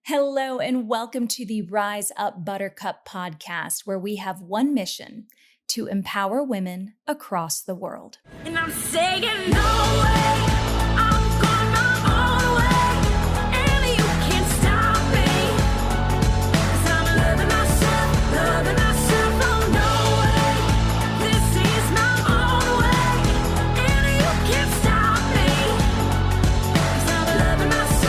Hello, and welcome to the Rise Up Buttercup podcast, where we have one mission to empower women across the world. And I'm saying no way, I'm going my own way, and you can't stop me, 'cause I'm loving myself, oh no way, this is my own way, and you can't stop me, 'cause I'm loving myself.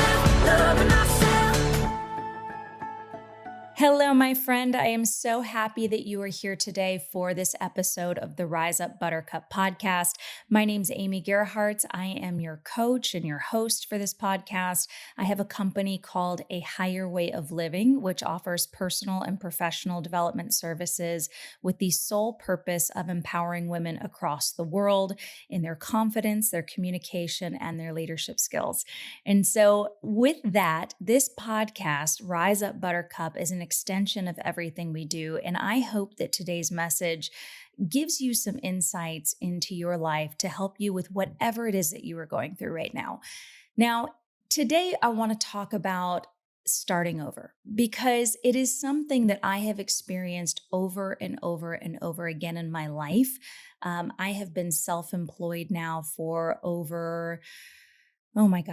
Hello, my friend. I am so happy that you are here today for this episode of the Rise Up Buttercup podcast. My name's Amy Gerhartz. I am your coach and your host for this podcast. I have a company called A Higher Way of Living, which offers personal and professional development services with the sole purpose of empowering women across the world in their confidence, their communication, and their leadership skills. And so with that, this podcast, Rise Up Buttercup, is an extension of everything we do. And I hope that today's message gives you some insights into your life to help you with whatever it is that you are going through right now. Now, today I want to talk about starting over because it is something that I have experienced over and over and over again in my life. I have been self-employed now for over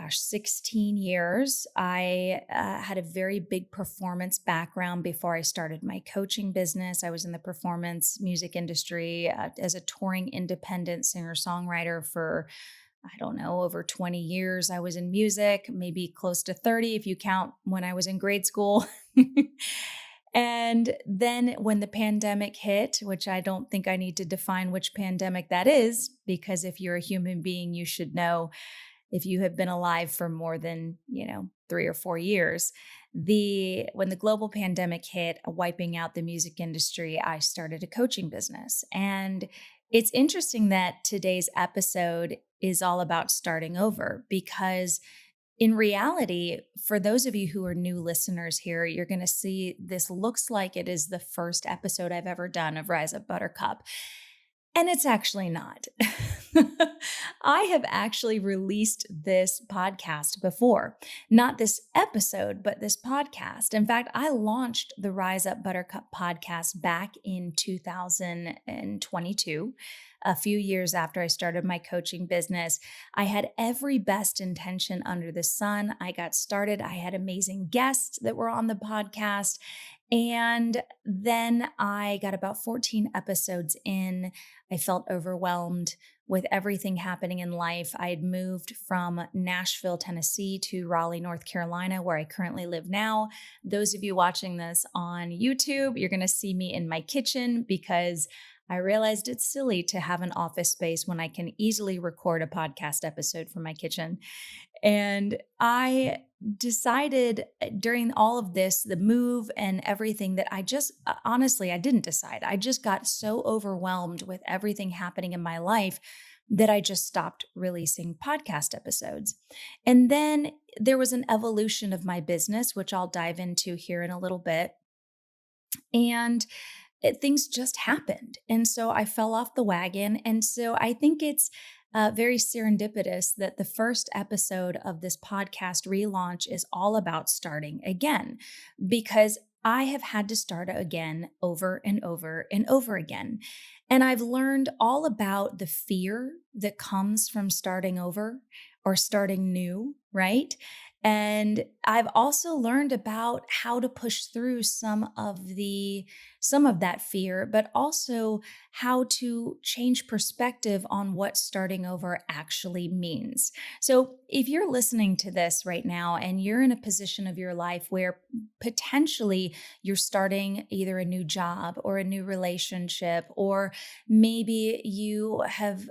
16 years. I had a very big performance background before I started my coaching business. I was in the performance music industry as a touring independent singer-songwriter for, over 20 years. I was in music, maybe close to 30 if you count when I was in grade school. And then when the pandemic hit, which I don't think I need to define which pandemic that is, because if you're a human being, you should know if you have been alive for more than, 3 or 4 years. When the global pandemic hit, wiping out the music industry, I started a coaching business. And it's interesting that today's episode is all about starting over because in reality, for those of you who are new listeners here, you're going to see this looks like it is the first episode I've ever done of Rise Up Buttercup. And it's actually not. I have actually released this podcast before. Not this episode, but this podcast. In fact, I launched the Rise Up Buttercup podcast back in 2022, a few years after I started my coaching business. I had every best intention under the sun. I got started. I had amazing guests that were on the podcast. And then I got about 14 episodes in. I felt overwhelmed with everything happening in life. I had moved from Nashville, Tennessee to Raleigh, North Carolina, where I currently live now. Those of you watching this on YouTube, you're going to see me in my kitchen because I realized it's silly to have an office space when I can easily record a podcast episode from my kitchen. And I decided during all of this, the move and everything, that I didn't decide. I just got so overwhelmed with everything happening in my life that I just stopped releasing podcast episodes. And then there was an evolution of my business, which I'll dive into here in a little bit. And things just happened. And so I fell off the wagon. And so I think it's very serendipitous that the first episode of this podcast relaunch is all about starting again, because I have had to start again over and over and over again. And I've learned all about the fear that comes from starting over or starting new, right? And I've also learned about how to push through some of that fear, but also how to change perspective on what starting over actually means. So if you're listening to this right now and you're in a position of your life where potentially you're starting either a new job or a new relationship, or maybe you have,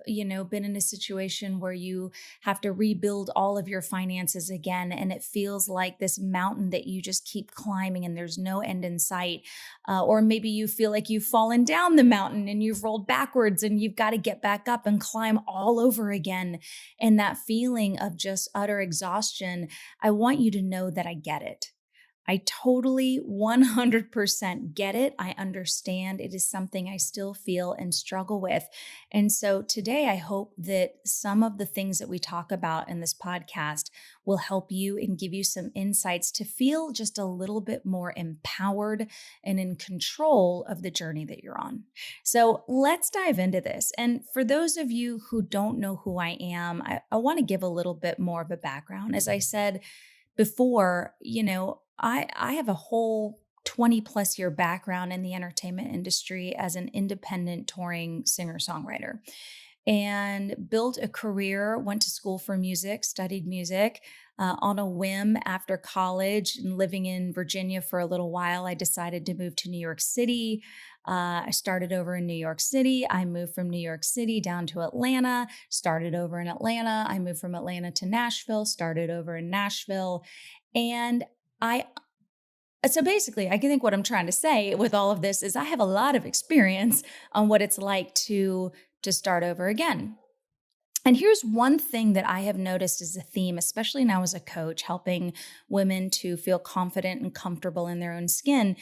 been in a situation where you have to rebuild all of your finances again, and it feels like this mountain that you just keep climbing and there's no end in sight. Or maybe you feel like you've fallen down the mountain and you've rolled backwards and you've got to get back up and climb all over again. And that feeling of just utter exhaustion, I want you to know that I get it. I totally 100% get it. I understand. It is something I still feel and struggle with. And so today, I hope that some of the things that we talk about in this podcast will help you and give you some insights to feel just a little bit more empowered and in control of the journey that you're on. So let's dive into this. And for those of you who don't know who I am, I want to give a little bit more of a background. As I said before, I have a whole 20 plus year background in the entertainment industry as an independent touring singer songwriter and built a career, went to school for music, studied music. On a whim after college and living in Virginia for a little while, I decided to move to New York City. I started over in New York City. I moved from New York City down to Atlanta, started over in Atlanta. I moved from Atlanta to Nashville, started over in Nashville. And so basically, I think what I'm trying to say with all of this is I have a lot of experience on what it's like to start over again. And here's one thing that I have noticed as a theme, especially now as a coach, helping women to feel confident and comfortable in their own skin.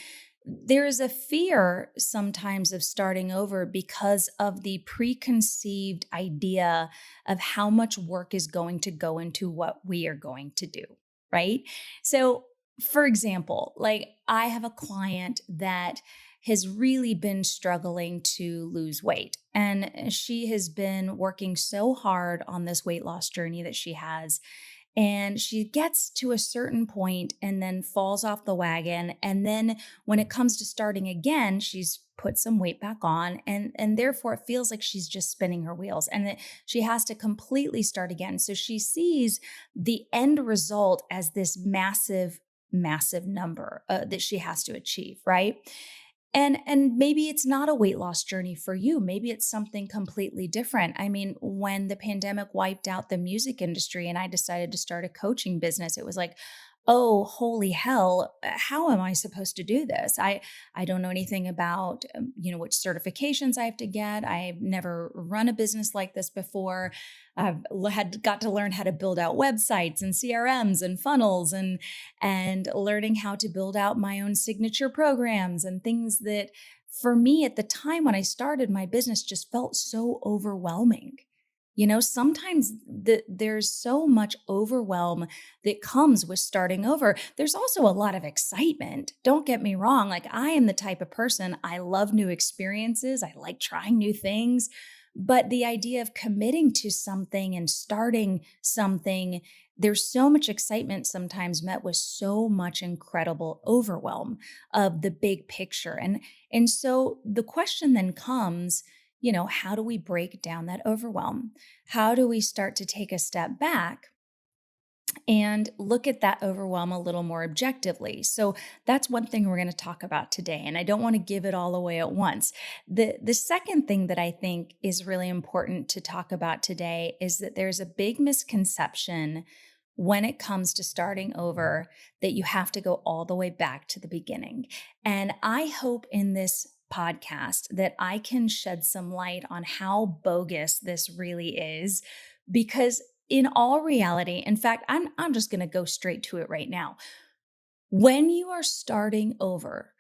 There is a fear sometimes of starting over because of the preconceived idea of how much work is going to go into what we are going to do, right? So, for example, like I have a client that has really been struggling to lose weight. And she has been working so hard on this weight loss journey that she has. And she gets to a certain point and then falls off the wagon. And then when it comes to starting again, she's put some weight back on. And therefore, it feels like she's just spinning her wheels and that she has to completely start again. So she sees the end result as this massive number that she has to achieve, right? And maybe it's not a weight loss journey for you. Maybe it's something completely different. I mean, when the pandemic wiped out the music industry and I decided to start a coaching business, it was like, oh, holy hell, how am I supposed to do this? I don't know anything about, which certifications I have to get. I've never run a business like this before. I've got to learn how to build out websites and CRMs and funnels and learning how to build out my own signature programs and things that for me at the time when I started my business just felt so overwhelming. Sometimes there's so much overwhelm that comes with starting over. There's also a lot of excitement. Don't get me wrong. Like I am the type of person, I love new experiences. I like trying new things. But the idea of committing to something and starting something, there's so much excitement sometimes met with so much incredible overwhelm of the big picture. And so the question then comes, how do we break down that overwhelm? How do we start to take a step back and look at that overwhelm a little more objectively? So that's one thing we're going to talk about today. And I don't want to give it all away at once. The second thing that I think is really important to talk about today is that there's a big misconception when it comes to starting over that you have to go all the way back to the beginning. And I hope in this podcast that I can shed some light on how bogus this really is, because in all reality, in fact, I'm just going to go straight to it right now. When you are starting over,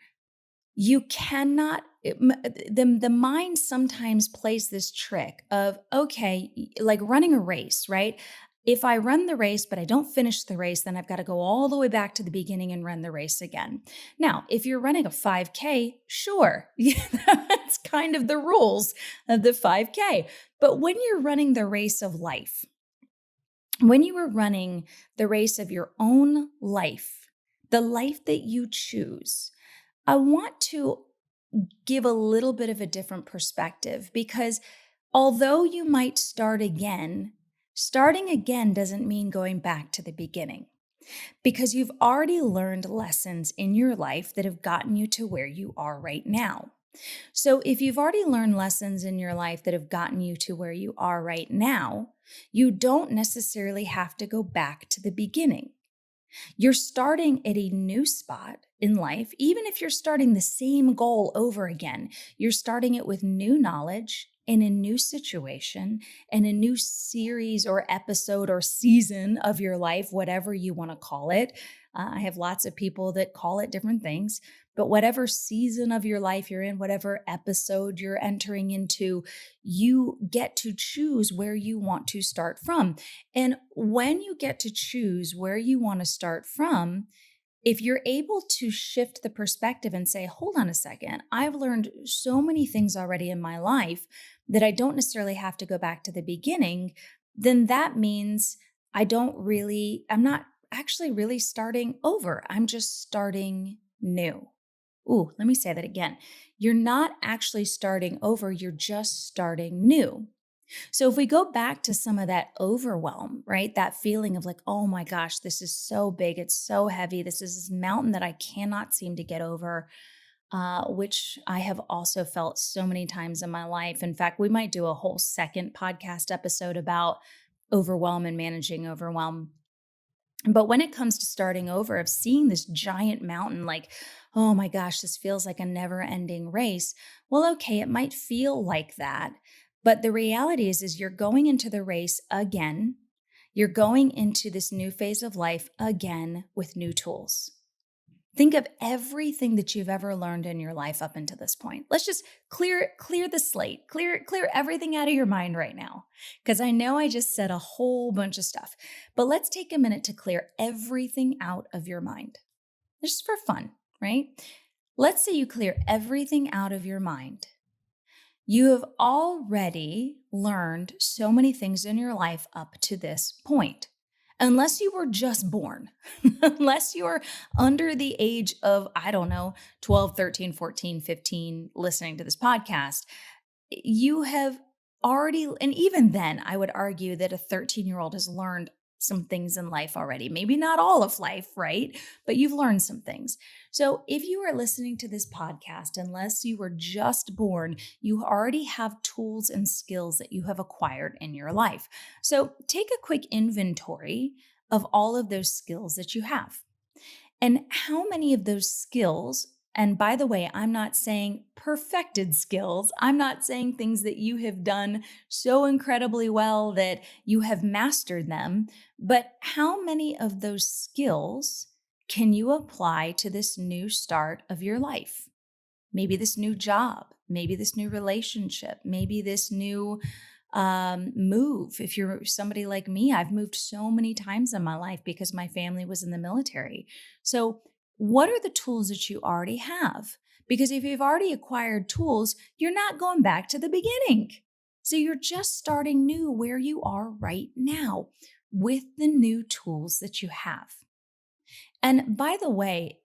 you cannot, the mind sometimes plays this trick of, okay, like running a race, right? If I run the race, but I don't finish the race, then I've got to go all the way back to the beginning and run the race again. Now, if you're running a 5K, sure, that's kind of the rules of the 5K. But when you're running the race of life, when you are running the race of your own life, the life that you choose, I want to give a little bit of a different perspective, because although you might start again, starting again doesn't mean going back to the beginning, because you've already learned lessons in your life that have gotten you to where you are right now. So if you've already learned lessons in your life that have gotten you to where you are right now, you don't necessarily have to go back to the beginning. You're starting at a new spot in life. Even if you're starting the same goal over again, you're starting it with new knowledge in a new situation, in a new series or episode or season of your life, whatever you want to call it. I have lots of people that call it different things, but whatever season of your life you're in, whatever episode you're entering into, you get to choose where you want to start from. And when you get to choose where you want to start from, if you're able to shift the perspective and say, hold on a second, I've learned so many things already in my life that I don't necessarily have to go back to the beginning, then that means I'm not actually really starting over. I'm just starting new. Ooh, let me say that again. You're not actually starting over, you're just starting new. So if we go back to some of that overwhelm, right? That feeling of like, oh my gosh, this is so big, it's so heavy. This is this mountain that I cannot seem to get over, which I have also felt so many times in my life. In fact, we might do a whole second podcast episode about overwhelm and managing overwhelm. But when it comes to starting over, of seeing this giant mountain, like, oh my gosh, this feels like a never ending race. Well, okay, it might feel like that. But the reality is you're going into the race again. You're going into this new phase of life again with new tools. Think of everything that you've ever learned in your life up until this point. Let's just clear the slate, clear everything out of your mind right now. Because I know I just said a whole bunch of stuff, but let's take a minute to clear everything out of your mind. Just for fun, right? Let's say you clear everything out of your mind. You have already learned so many things in your life up to this point. Unless you were just born, unless you're under the age of, I don't know, 12, 13, 14, 15, listening to this podcast, you have already, and even then, I would argue that a 13-year-old has learned some things in life already. Maybe not all of life, right? But you've learned some things. So if you are listening to this podcast, unless you were just born, you already have tools and skills that you have acquired in your life. So take a quick inventory of all of those skills that you have. And how many of those skills, and by the way, I'm not saying perfected skills. I'm not saying things that you have done so incredibly well that you have mastered them, but how many of those skills can you apply to this new start of your life? Maybe this new job, maybe this new relationship, maybe this new move. If you're somebody like me, I've moved so many times in my life because my family was in the military. So what are the tools that you already have? Because if you've already acquired tools, you're not going back to the beginning. So you're just starting new where you are right now with the new tools that you have. And by the way,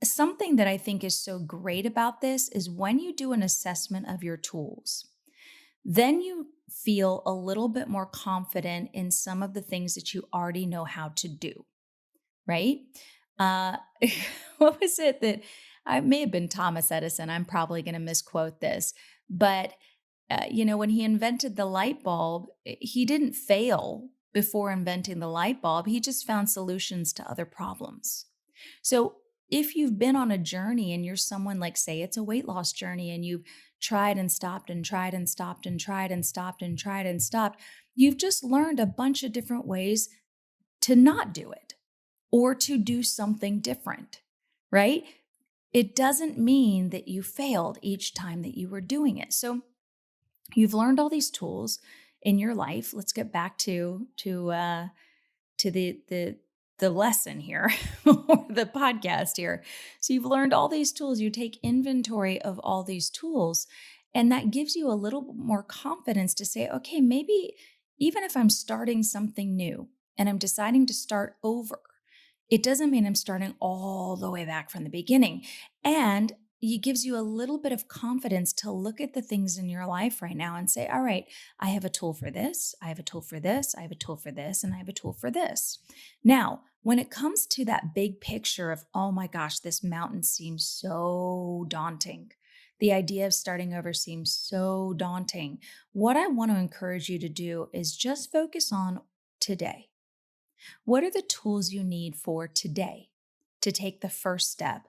something that I think is so great about this is when you do an assessment of your tools, then you feel a little bit more confident in some of the things that you already know how to do, right? Uh, what was it that I may have been Thomas Edison? I'm probably going to misquote this, but when he invented the light bulb, he didn't fail before inventing the light bulb. He just found solutions to other problems. So if you've been on a journey and you're someone like, say it's a weight loss journey and you've tried and stopped and tried and stopped and tried and stopped and tried and stopped, you've just learned a bunch of different ways to not do it or to do something different, right? It doesn't mean that you failed each time that you were doing it. So you've learned all these tools in your life. Let's get back to the lesson here or the podcast here. So you've learned all these tools. You take inventory of all these tools, and that gives you a little more confidence to say, okay, maybe even if I'm starting something new and I'm deciding to start over, it doesn't mean I'm starting all the way back from the beginning. And it gives you a little bit of confidence to look at the things in your life right now and say, all right, I have a tool for this, I have a tool for this, I have a tool for this, and I have a tool for this. Now, when it comes to that big picture of, oh my gosh, this mountain seems so daunting. The idea of starting over seems so daunting. What I want to encourage you to do is just focus on today. What are the tools you need for today to take the first step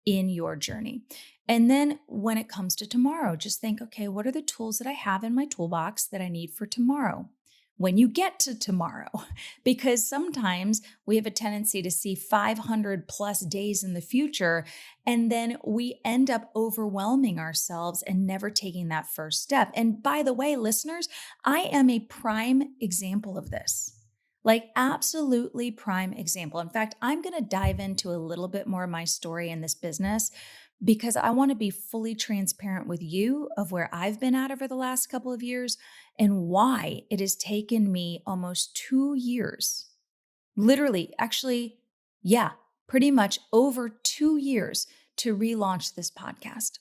in your journey. And then when it comes to tomorrow, just think, okay, what are the tools that I have in my toolbox that I need for tomorrow? When you get to tomorrow, because sometimes we have a tendency to see 500 plus days in the future, and then we end up overwhelming ourselves and never taking that first step. And by the way, listeners, I am a prime example of this. Like, absolutely prime example. In fact, I'm going to dive into a little bit more of my story in this business because I want to be fully transparent with you of where I've been at over the last couple of years and why it has taken me almost 2 years, literally, actually, yeah, pretty much over 2 years to relaunch this podcast.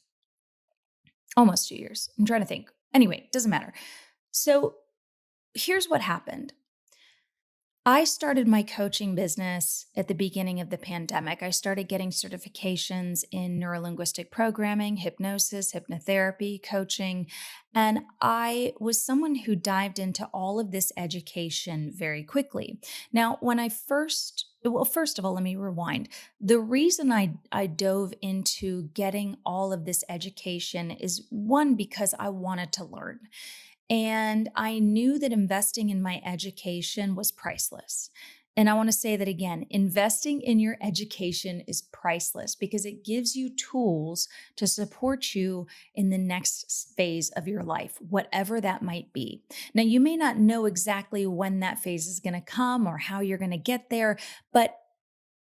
Almost 2 years. I'm trying to think. Anyway, doesn't matter. So here's what happened. I started my coaching business at the beginning of the pandemic. I started getting certifications in neurolinguistic programming, hypnosis, hypnotherapy, coaching, and I was someone who dived into all of this education very quickly. Now, first of all, let me rewind. The reason I dove into getting all of this education is one, because I wanted to learn. And I knew that investing in my education was priceless. And I want to say that again, investing in your education is priceless because it gives you tools to support you in the next phase of your life, whatever that might be. Now, you may not know exactly when that phase is going to come or how you're going to get there, but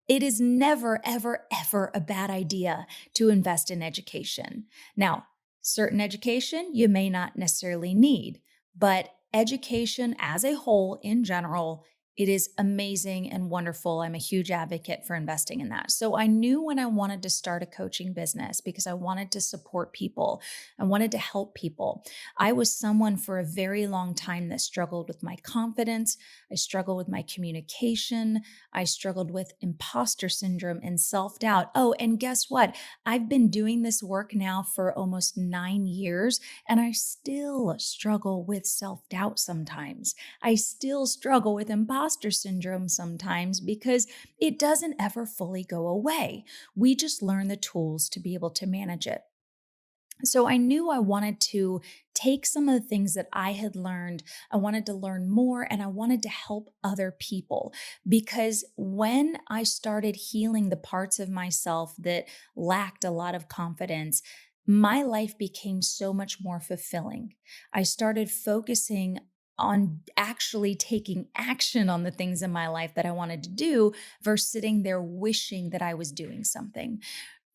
it is never, ever, ever a bad idea to invest in education. Now, certain education you may not necessarily need, but education as a whole in general, it is amazing and wonderful. I'm a huge advocate for investing in that. So I knew when I wanted to start a coaching business because I wanted to support people. I wanted to help people. I was someone for a very long time that struggled with my confidence. I struggled with my communication. I struggled with imposter syndrome and self-doubt. Oh, and guess what? I've been doing this work now for almost 9 years, and I still struggle with self-doubt sometimes. I still struggle with imposter syndrome sometimes because it doesn't ever fully go away. We just learn the tools to be able to manage it. So I knew I wanted to take some of the things that I had learned. I wanted to learn more and I wanted to help other people because when I started healing the parts of myself that lacked a lot of confidence, my life became so much more fulfilling. I started focusing on actually taking action on the things in my life that I wanted to do versus sitting there wishing that I was doing something.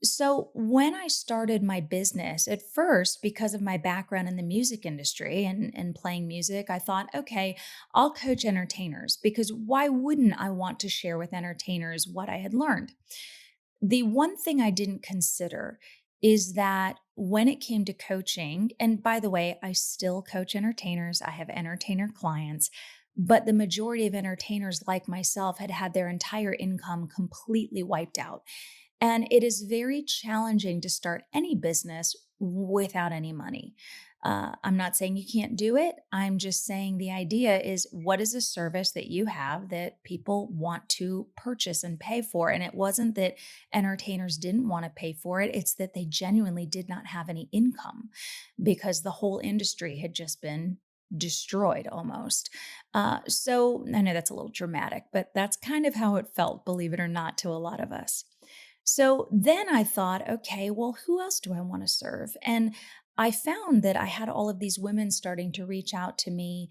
So, when I started my business, at first, because of my background in the music industry and playing music, I thought, okay, I'll coach entertainers because why wouldn't I want to share with entertainers what I had learned? The one thing I didn't consider is that when it came to coaching, and by the way, I still coach entertainers, I have entertainer clients, but the majority of entertainers like myself had had their entire income completely wiped out. And it is very challenging to start any business without any money. I'm not saying you can't do it. I'm just saying the idea is what is a service that you have that people want to purchase and pay for? And it wasn't that entertainers didn't want to pay for it, it's that they genuinely did not have any income because the whole industry had just been destroyed almost. So I know that's a little dramatic, but that's kind of how it felt, believe it or not, to a lot of us. So then I thought, okay, well, who else do I want to serve? And I found that I had all of these women starting to reach out to me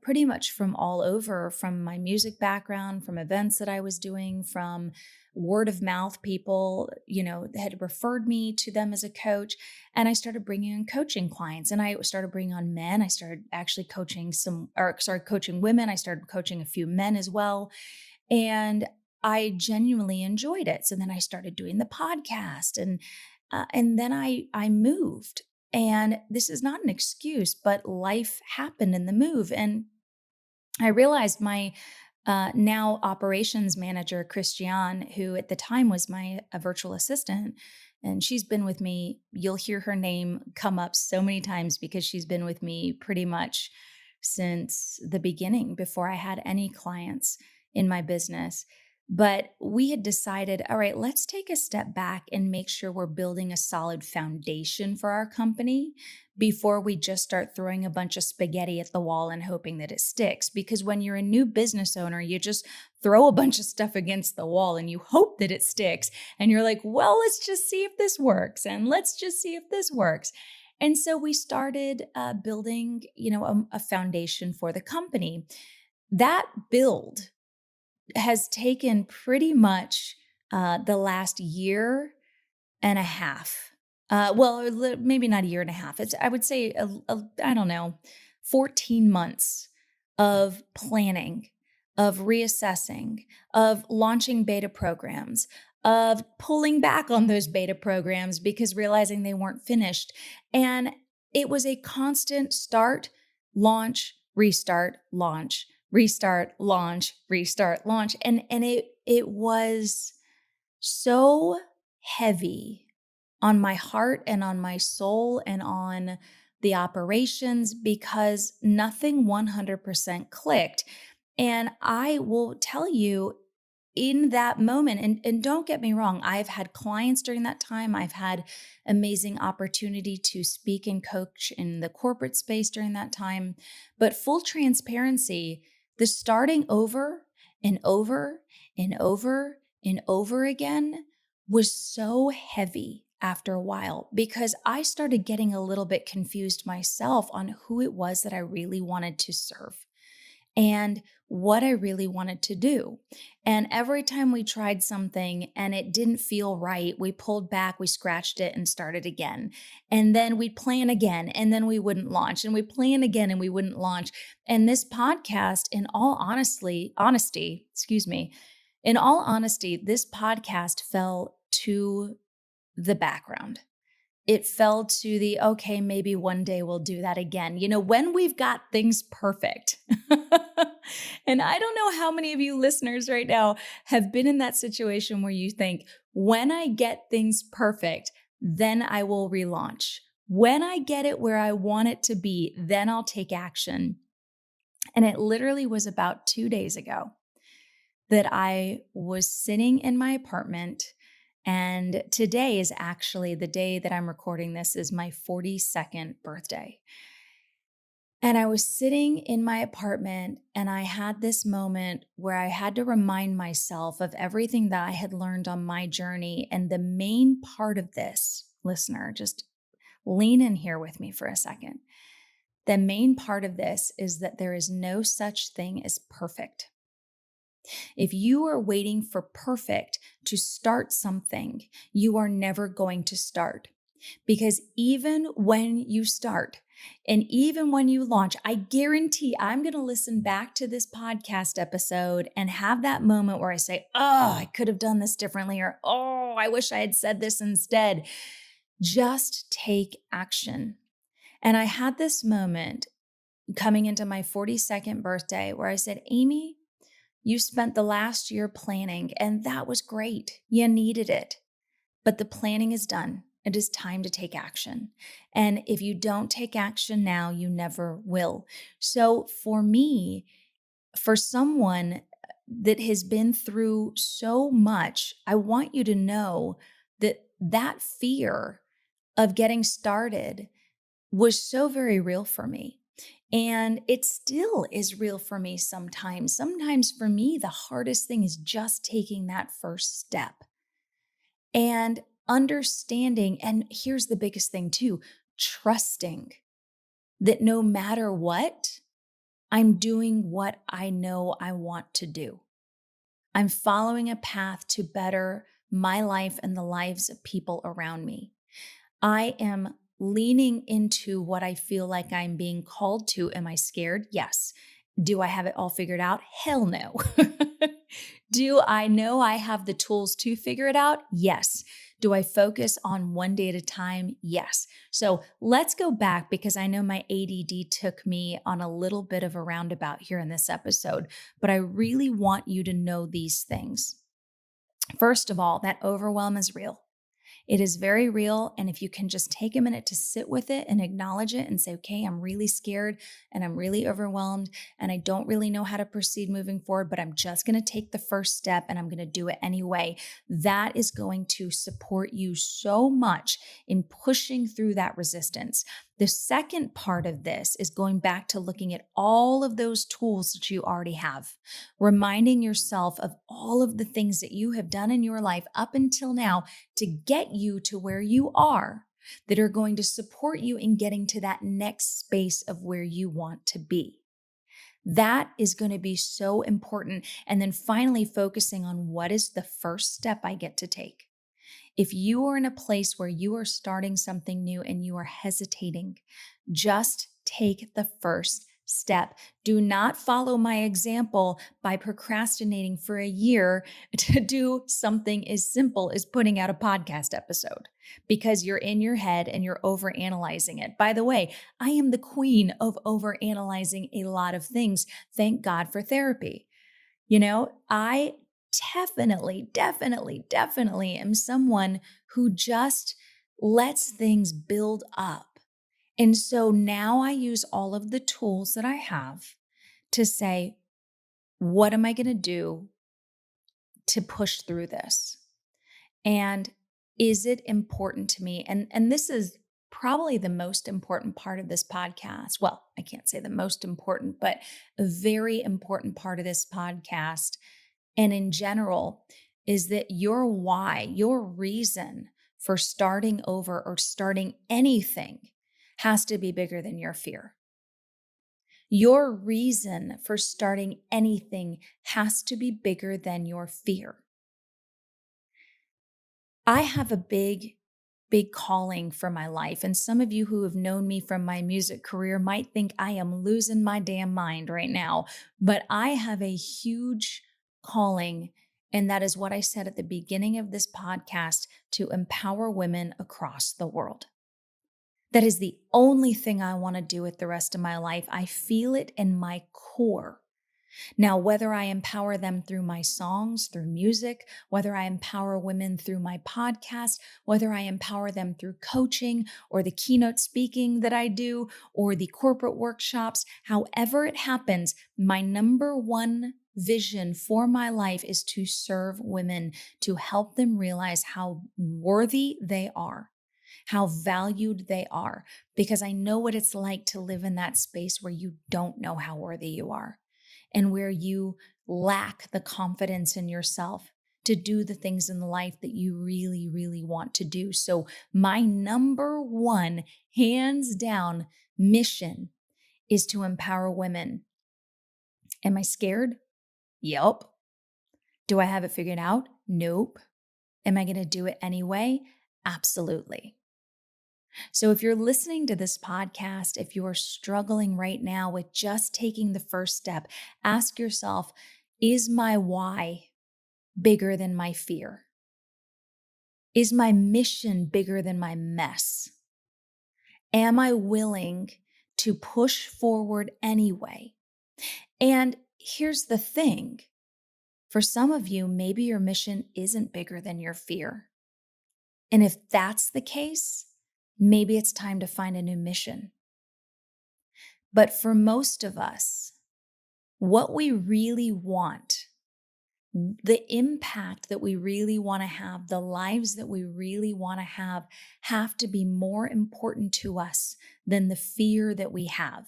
pretty much from all over, from my music background, from events that I was doing, from word of mouth people, had referred me to them as a coach. And I started bringing in coaching clients and I started bringing on men. I started actually coaching women. I started coaching a few men as well. And I genuinely enjoyed it. So then I started doing the podcast, and then I moved. And this is not an excuse, but life happened in the move, and I realized my now operations manager, Christiane, who at the time was my virtual assistant, and she's been with me. You'll hear her name come up so many times because she's been with me pretty much since the beginning, before I had any clients in my business. But we had decided, all right, let's take a step back and make sure we're building a solid foundation for our company before we just start throwing a bunch of spaghetti at the wall and hoping that it sticks. Because when you're a new business owner, you just throw a bunch of stuff against the wall and you hope that it sticks. And you're like, well, let's just see if this works. And let's just see if this works. And so we started building, a foundation for the company. That build has taken pretty much the last year and a half. Maybe not a year and a half. I would say, I don't know, 14 months of planning, of reassessing, of launching beta programs, of pulling back on those beta programs because realizing they weren't finished. And it was a constant start, launch, restart, launch, restart, launch, restart, launch. And it was so heavy on my heart and on my soul and on the operations because nothing 100% clicked. And I will tell you, in that moment, and don't get me wrong, I've had clients during that time. I've had amazing opportunity to speak and coach in the corporate space during that time. But full transparency, the starting over and over and over and over again was so heavy after a while because I started getting a little bit confused myself on who it was that I really wanted to serve and what I really wanted to do. And every time we tried something and it didn't feel right, we pulled back, we scratched it and started again. And then we'd plan again and then we wouldn't launch, and we plan again and we wouldn't launch. And this podcast, in all honesty, this podcast fell to the background. It fell to the, okay, maybe one day we'll do that again. When we've got things perfect. And I don't know how many of you listeners right now have been in that situation where you think, when I get things perfect, then I will relaunch. When I get it where I want it to be, then I'll take action. And it literally was about 2 days ago that I was sitting in my apartment. And today is actually the day that I'm recording this is my 42nd birthday. And I was sitting in my apartment and I had this moment where I had to remind myself of everything that I had learned on my journey. And the main part of this, listener, just lean in here with me for a second. The main part of this is that there is no such thing as perfect. If you are waiting for perfect to start something, you are never going to start. Because even when you start and even when you launch, I guarantee I'm going to listen back to this podcast episode and have that moment where I say, oh, I could have done this differently, or, oh, I wish I had said this instead. Just take action. And I had this moment coming into my 42nd birthday where I said, Amy, you spent the last year planning, and that was great. You needed it. But the planning is done. It is time to take action. And if you don't take action now, you never will. So for me, for someone that has been through so much, I want you to know that that fear of getting started was so very real for me. And it still is real for me sometimes. Sometimes for me, the hardest thing is just taking that first step and understanding. And here's the biggest thing too, trusting that no matter what, I'm doing what I know I want to do. I'm following a path to better my life and the lives of people around me. I am leaning into what I feel like I'm being called to. Am I scared? Yes. Do I have it all figured out? Hell no. Do I know I have the tools to figure it out? Yes. Do I focus on one day at a time? Yes. So let's go back, because I know my ADD took me on a little bit of a roundabout here in this episode, but I really want you to know these things. First of all, that overwhelm is real. It is very real. And if you can just take a minute to sit with it and acknowledge it and say, okay, I'm really scared and I'm really overwhelmed and I don't really know how to proceed moving forward, but I'm just going to take the first step and I'm going to do it anyway. That is going to support you so much in pushing through that resistance. The second part of this is going back to looking at all of those tools that you already have, reminding yourself of all of the things that you have done in your life up until now to get you to where you are, that are going to support you in getting to that next space of where you want to be. That is going to be so important. And then finally focusing on what is the first step I get to take. If you are in a place where you are starting something new and you are hesitating, just take the first step. Do not follow my example by procrastinating for a year to do something as simple as putting out a podcast episode because you're in your head and you're overanalyzing it. By the way, I am the queen of overanalyzing a lot of things. Thank God for therapy. I definitely am someone who just lets things build up. And so now I use all of the tools that I have to say, what am I going to do to push through this? And is it important to me? And this is probably the most important part of this podcast. Well, I can't say the most important, but a very important part of this podcast and in general is that your why, your reason for starting over or starting anything has to be bigger than your fear. Your reason for starting anything has to be bigger than your fear. I have a big calling for my life. And some of you who have known me from my music career might think I am losing my damn mind right now, but I have a huge calling. And that is what I said at the beginning of this podcast, to empower women across the world. That is the only thing I want to do with the rest of my life. I feel it in my core. Now, whether I empower them through my songs, through music, whether I empower women through my podcast, whether I empower them through coaching or the keynote speaking that I do or the corporate workshops, however it happens, my number one vision for my life is to serve women, to help them realize how worthy they are, how valued they are, because I know what it's like to live in that space where you don't know how worthy you are and where you lack the confidence in yourself to do the things in life that you really, really want to do. So my number one, hands down, mission is to empower women. Am I scared? Yep. Do I have it figured out? Nope. Am I going to do it anyway? Absolutely. So if you're listening to this podcast, if you are struggling right now with just taking the first step, ask yourself, is my why bigger than my fear? Is my mission bigger than my mess? Am I willing to push forward anyway? And here's the thing. For some of you, maybe your mission isn't bigger than your fear. And if that's the case, maybe it's time to find a new mission. But for most of us, what we really want, the impact that we really want to have, the lives that we really want to have to be more important to us than the fear that we have.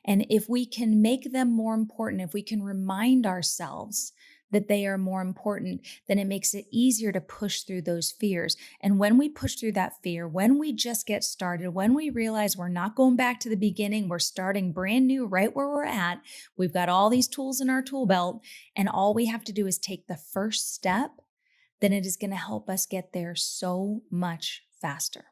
And if we can make them more important, if we can remind ourselves that they are more important, then it makes it easier to push through those fears. And when we push through that fear, when we just get started, when we realize we're not going back to the beginning, we're starting brand new right where we're at, we've got all these tools in our tool belt, and all we have to do is take the first step, then it is going to help us get there so much faster.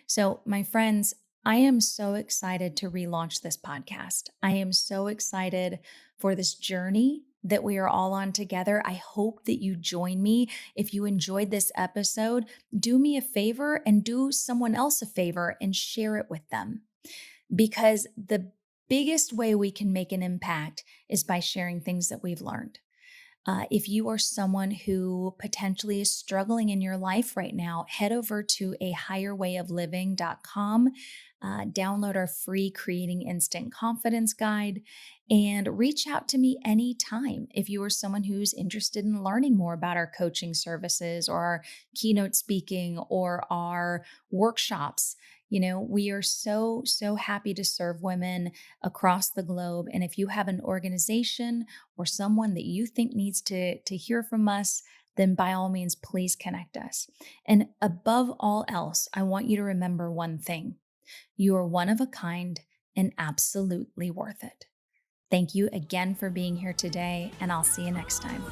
So, my friends, I am so excited to relaunch this podcast. I am so excited for this journey that we are all on together. I hope that you join me. If you enjoyed this episode, do me a favor and do someone else a favor and share it with them. Because the biggest way we can make an impact is by sharing things that we've learned. If you are someone who potentially is struggling in your life right now, head over to ahigherwayofliving.com, download our free Creating Instant Confidence guide, and reach out to me anytime if you are someone who's interested in learning more about our coaching services or our keynote speaking or our workshops. We are so, so happy to serve women across the globe. And if you have an organization or someone that you think needs to hear from us, then by all means, please connect us. And above all else, I want you to remember one thing: you are one of a kind and absolutely worth it. Thank you again for being here today, and I'll see you next time.